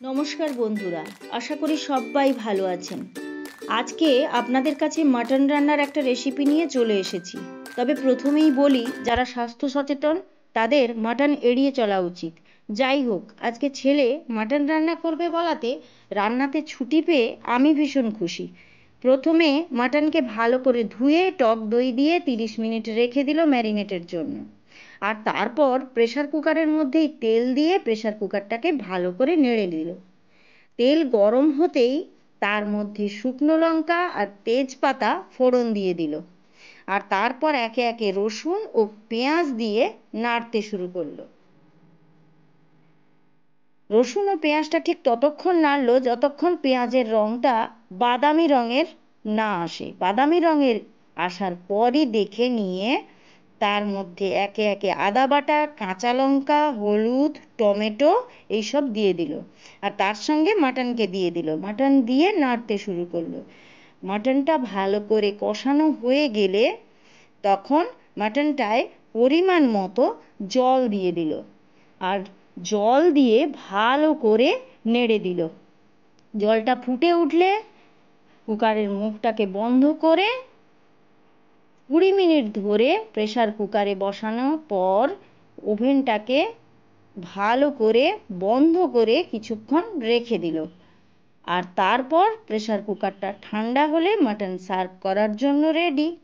নমস্কার বন্ধুরা, আশা করি সবাই ভালো আছেন। আজকে আপনাদের কাছে মাটন রান্নার একটা রেসিপি নিয়ে চলে এসেছি। তবে প্রথমেই বলি, যারা স্বাস্থ্য সচেতন তাদের মাটন এড়িয়ে চলা উচিত। যাই হোক, আজকে ছেলে মাটন রান্না করবে বলাতে রান্নাতে ছুটি পেয়ে আমি ভীষণ খুশি। প্রথমে মাটনকে ভালো করে ধুয়ে টক দই দিয়ে 30 মিনিট রেখে দিল ম্যারিনেটের জন্য। আর তারপর প্রেসার কুকারের মধ্যেই তেল দিয়ে প্রেসার কুকারটাকে ভালো করে নেড়ে দিল। তেল গরম হতেই তার মধ্যে শুকনো লঙ্কা আর তেজপাতা ফোড়ন দিয়ে দিল। আর তারপর একে একে রসুন ও পেঁয়াজ দিয়ে নাড়তে শুরু করলো। রসুন ও পেঁয়াজটা ঠিক ততক্ষণ নাড়লো যতক্ষণ পেঁয়াজের রঙটা বাদামি রঙের না আসে। বাদামি রঙের আসার পরই দেখে নিয়ে তার মধ্যে একে একে আদা বাটা, কাঁচা লঙ্কা, হলুদ, টমেটো এইসব দিয়ে দিল। আর তার সঙ্গে মাটনকে দিয়ে দিল। মাটন দিয়ে নাড়তে শুরু করলো। মাটনটা ভালো করে কষানো হয়ে গেলে তখন মাটনটায় পরিমাণ মতো জল দিয়ে দিল। আর জল দিয়ে ভালো করে নেড়ে দিল। জলটা ফুটে উঠলে কুকারের মুখটাকে বন্ধ করে 20 মিনিট ধরে প্রেসার কুকারে বসানোর পর ওভেনটাকে ভালো করে বন্ধ করে কিছুক্ষণ রেখে দিল। আর তারপর প্রেসার কুকারটা ঠান্ডা হলে মাটন সার্ভ করার জন্য রেডি।